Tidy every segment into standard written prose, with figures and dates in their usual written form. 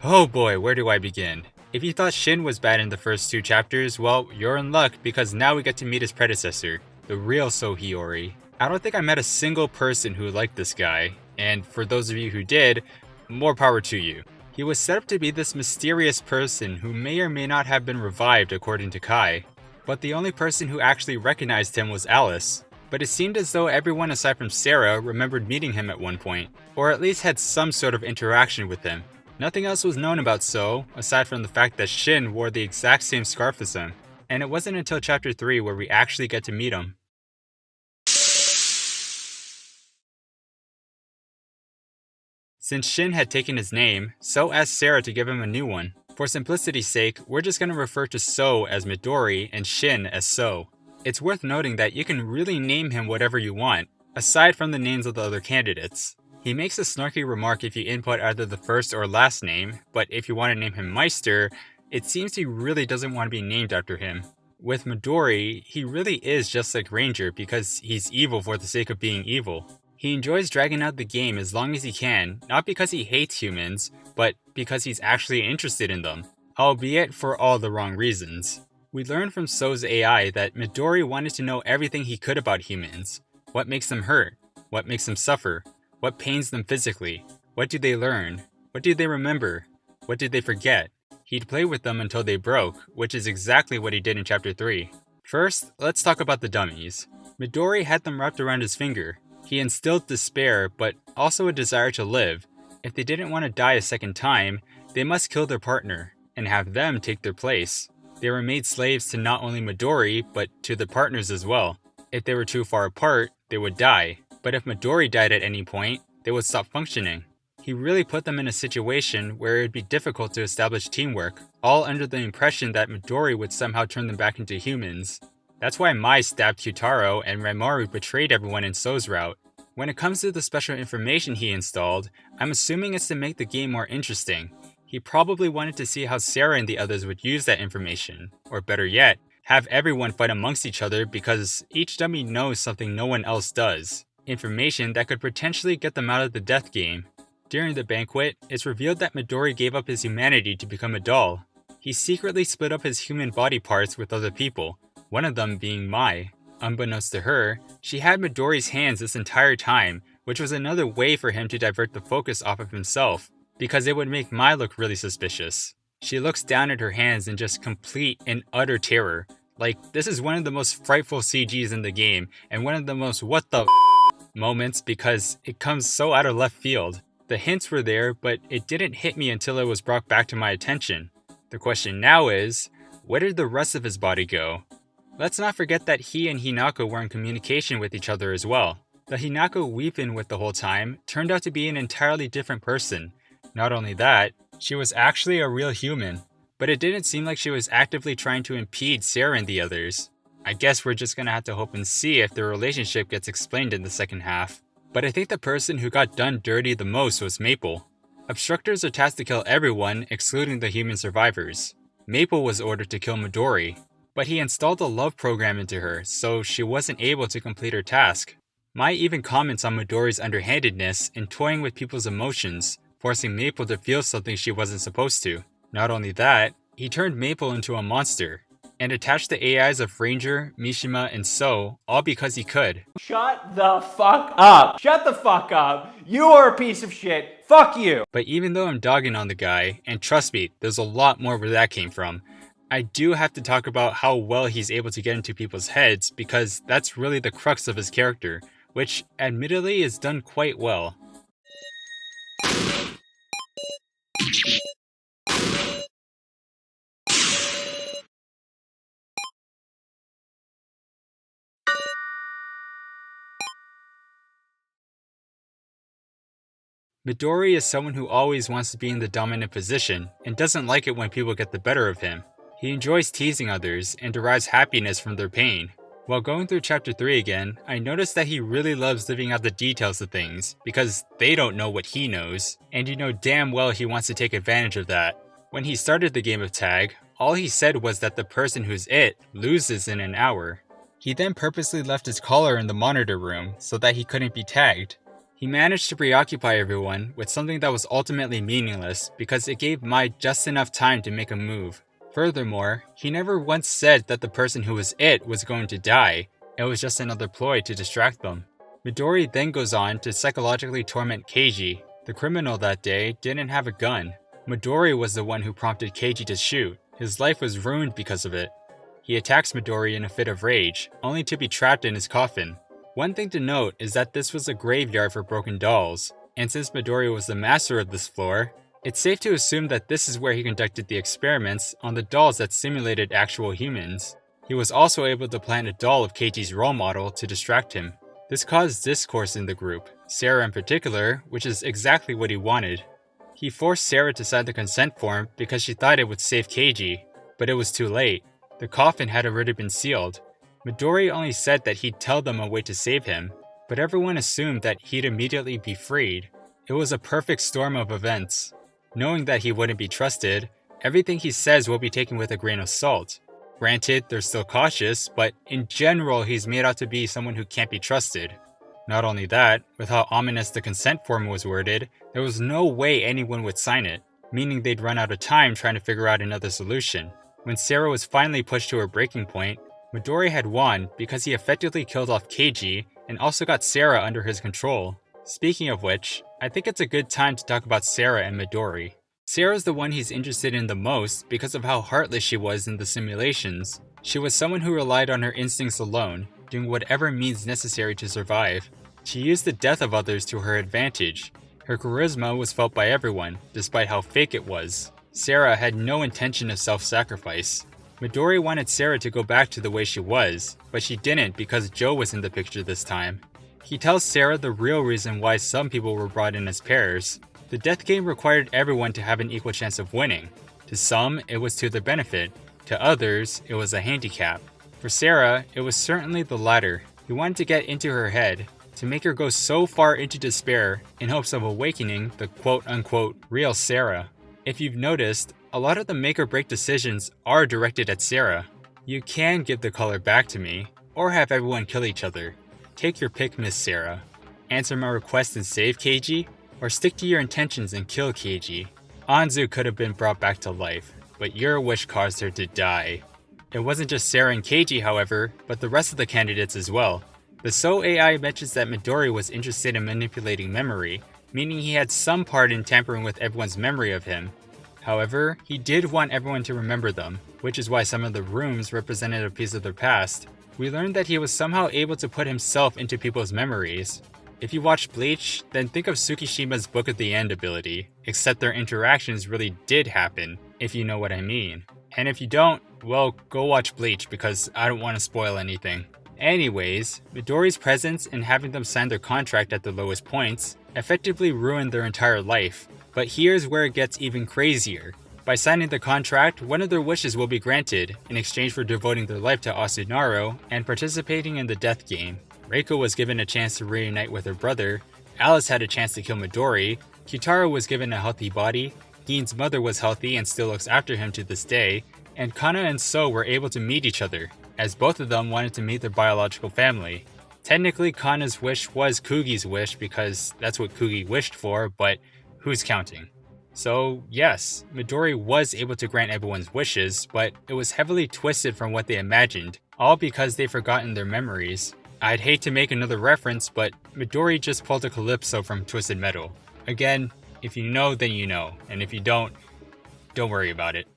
Oh boy, where do I begin? If you thought Shin was bad in the first 2 chapters, well, you're in luck because now we get to meet his predecessor, the real Sou Hiyori. I don't think I met a single person who liked this guy, and for those of you who did, more power to you. He was set up to be this mysterious person who may or may not have been revived according to Kai, but the only person who actually recognized him was Alice. But it seemed as though everyone aside from Sarah remembered meeting him at one point, or at least had some sort of interaction with him. Nothing else was known about Sou, aside from the fact that Shin wore the exact same scarf as him, and it wasn't until chapter 3 where we actually get to meet him. Since Shin had taken his name, Sou asked Sarah to give him a new one. For simplicity's sake, we're just going to refer to Sou as Midori and Shin as Sou. It's worth noting that you can really name him whatever you want, aside from the names of the other candidates. He makes a snarky remark if you input either the first or last name, but if you want to name him Meister, it seems he really doesn't want to be named after him. With Midori, he really is just like Ranger because he's evil for the sake of being evil. He enjoys dragging out the game as long as he can, not because he hates humans, but because he's actually interested in them, albeit for all the wrong reasons. We learned from Sou's AI that Midori wanted to know everything he could about humans. What makes them hurt? What makes them suffer? What pains them physically? What do they learn? What do they remember? What did they forget? He'd play with them until they broke, which is exactly what he did in chapter 3. First, let's talk about the dummies. Midori had them wrapped around his finger. He instilled despair, but also a desire to live. If they didn't want to die a second time, they must kill their partner, and have them take their place. They were made slaves to not only Midori, but to the partners as well. If they were too far apart, they would die. But if Midori died at any point, they would stop functioning. He really put them in a situation where it would be difficult to establish teamwork, all under the impression that Midori would somehow turn them back into humans. That's why Mai stabbed Kyutaro and Ranmaru betrayed everyone in Sou's route. When it comes to the special information he installed, I'm assuming it's to make the game more interesting. He probably wanted to see how Sarah and the others would use that information, or better yet, have everyone fight amongst each other because each dummy knows something no one else does. Information that could potentially get them out of the death game. During the banquet, it's revealed that Midori gave up his humanity to become a doll. He secretly split up his human body parts with other people, one of them being Mai. Unbeknownst to her, she had Midori's hands this entire time, which was another way for him to divert the focus off of himself, because it would make Mai look really suspicious. She looks down at her hands in just complete and utter terror. Like, this is one of the most frightful CGs in the game, and one of the most what the moments because it comes so out of left field. The hints were there, but it didn't hit me until it was brought back to my attention. The question now is, where did the rest of his body go? Let's not forget that he and Hinako were in communication with each other as well. The Hinako we've been with the whole time turned out to be an entirely different person. Not only that, she was actually a real human, but it didn't seem like she was actively trying to impede Sarah and the others. I guess we're just gonna have to hope and see if their relationship gets explained in the second half. But I think the person who got done dirty the most was Maple. Obstructors are tasked to kill everyone, excluding the human survivors. Maple was ordered to kill Midori, but he installed a love program into her, so she wasn't able to complete her task. Mai even comments on Midori's underhandedness in toying with people's emotions, forcing Maple to feel something she wasn't supposed to. Not only that, he turned Maple into a monster, and attached the AIs of Ranger, Mishima, and Sou, all because he could. Shut the fuck up! Shut the fuck up! You are a piece of shit! Fuck you! But even though I'm dogging on the guy, and trust me, there's a lot more where that came from, I do have to talk about how well he's able to get into people's heads because that's really the crux of his character, which admittedly is done quite well. Midori is someone who always wants to be in the dominant position and doesn't like it when people get the better of him. He enjoys teasing others and derives happiness from their pain. While going through chapter 3 again, I noticed that he really loves living out the details of things because they don't know what he knows, and you know damn well he wants to take advantage of that. When he started the game of tag, all he said was that the person who's it loses in an hour. He then purposely left his collar in the monitor room so that he couldn't be tagged. He managed to preoccupy everyone with something that was ultimately meaningless because it gave Mai just enough time to make a move. Furthermore, he never once said that the person who was it was going to die. It was just another ploy to distract them. Midori then goes on to psychologically torment Keiji. The criminal that day didn't have a gun. Midori was the one who prompted Keiji to shoot. His life was ruined because of it. He attacks Midori in a fit of rage, only to be trapped in his coffin. One thing to note is that this was a graveyard for broken dolls, and since Midori was the master of this floor, it's safe to assume that this is where he conducted the experiments on the dolls that simulated actual humans. He was also able to plant a doll of Keiichi's role model to distract him. This caused discourse in the group, Sarah in particular, which is exactly what he wanted. He forced Sarah to sign the consent form because she thought it would save Keiji, but it was too late. The coffin had already been sealed. Midori only said that he'd tell them a way to save him, but everyone assumed that he'd immediately be freed. It was a perfect storm of events. Knowing that he wouldn't be trusted, everything he says will be taken with a grain of salt. Granted, they're still cautious, but in general he's made out to be someone who can't be trusted. Not only that, with how ominous the consent form was worded, there was no way anyone would sign it, meaning they'd run out of time trying to figure out another solution. When Sarah was finally pushed to her breaking point, Midori had won because he effectively killed off Keiji and also got Sarah under his control. Speaking of which, I think it's a good time to talk about Sarah and Midori. Sarah's the one he's interested in the most because of how heartless she was in the simulations. She was someone who relied on her instincts alone, doing whatever means necessary to survive. She used the death of others to her advantage. Her charisma was felt by everyone, despite how fake it was. Sarah had no intention of self-sacrifice. Midori wanted Sarah to go back to the way she was, but she didn't because Joe was in the picture this time. He tells Sarah the real reason why some people were brought in as pairs. The death game required everyone to have an equal chance of winning. To some, it was to their benefit. To others, it was a handicap. For Sarah, it was certainly the latter. He wanted to get into her head, to make her go so far into despair in hopes of awakening the quote-unquote real Sarah. If you've noticed, a lot of the make or break decisions are directed at Sarah. You can give the color back to me, or have everyone kill each other. Take your pick, Miss Sarah. Answer my request and save Keiji, or stick to your intentions and kill Keiji. Anzu could have been brought back to life, but your wish caused her to die. It wasn't just Sarah and Keiji, however, but the rest of the candidates as well. The Sou AI mentions that Midori was interested in manipulating memory, meaning he had some part in tampering with everyone's memory of him. However, he did want everyone to remember them, which is why some of the rooms represented a piece of their past. We learned that he was somehow able to put himself into people's memories. If you watch Bleach, then think of Tsukishima's Book of the End ability, except their interactions really did happen, if you know what I mean. And if you don't, well, go watch Bleach because I don't want to spoil anything. Anyways, Midori's presence and having them sign their contract at the lowest points effectively ruined their entire life. But here's where it gets even crazier. By signing the contract, one of their wishes will be granted, in exchange for devoting their life to Asunaro and participating in the death game. Reiko was given a chance to reunite with her brother, Alice had a chance to kill Midori, Kyutaro was given a healthy body, Gein's mother was healthy and still looks after him to this day, and Kana and So were able to meet each other, as both of them wanted to meet their biological family. Technically, Kana's wish was Kugi's wish because that's what Kugi wished for, but who's counting? So yes, Midori was able to grant everyone's wishes, but it was heavily twisted from what they imagined, all because they'd forgotten their memories. I'd hate to make another reference, but Midori just pulled a Calypso from Twisted Metal. Again, if you know, then you know, and if you don't worry about it.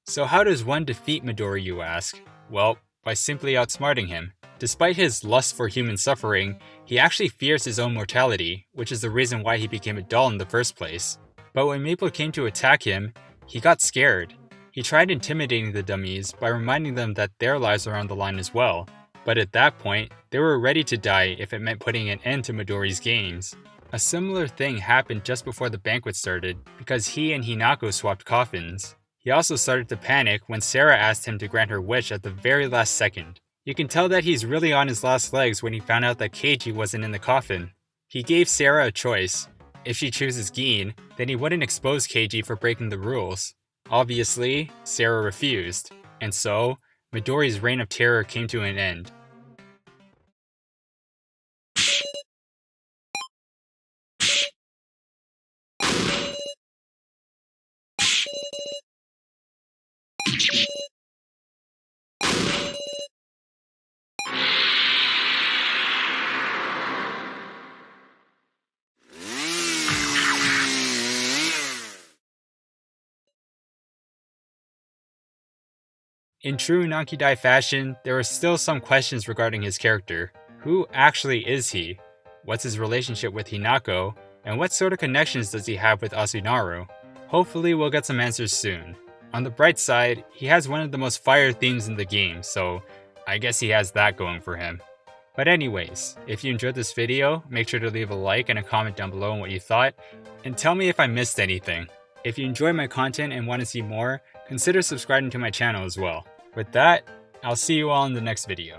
So how does one defeat Midori, you ask? Well, by simply outsmarting him. Despite his lust for human suffering, he actually fears his own mortality, which is the reason why he became a doll in the first place. But when Maple came to attack him, he got scared. He tried intimidating the dummies by reminding them that their lives are on the line as well. But at that point, they were ready to die if it meant putting an end to Midori's games. A similar thing happened just before the banquet started, because he and Hinako swapped coffins. He also started to panic when Sarah asked him to grant her wish at the very last second. You can tell that he's really on his last legs when he found out that Keiji wasn't in the coffin. He gave Sarah a choice. If she chooses Gein, then he wouldn't expose Keiji for breaking the rules. Obviously, Sarah refused, and so, Midori's reign of terror came to an end. In true Nankidai fashion, there are still some questions regarding his character. Who actually is he? What's his relationship with Hinako? And what sort of connections does he have with Asunaru? Hopefully we'll get some answers soon. On the bright side, he has one of the most fire themes in the game, so I guess he has that going for him. But anyways, if you enjoyed this video, make sure to leave a like and a comment down below on what you thought, and tell me if I missed anything. If you enjoy my content and want to see more, consider subscribing to my channel as well. With that, I'll see you all in the next video.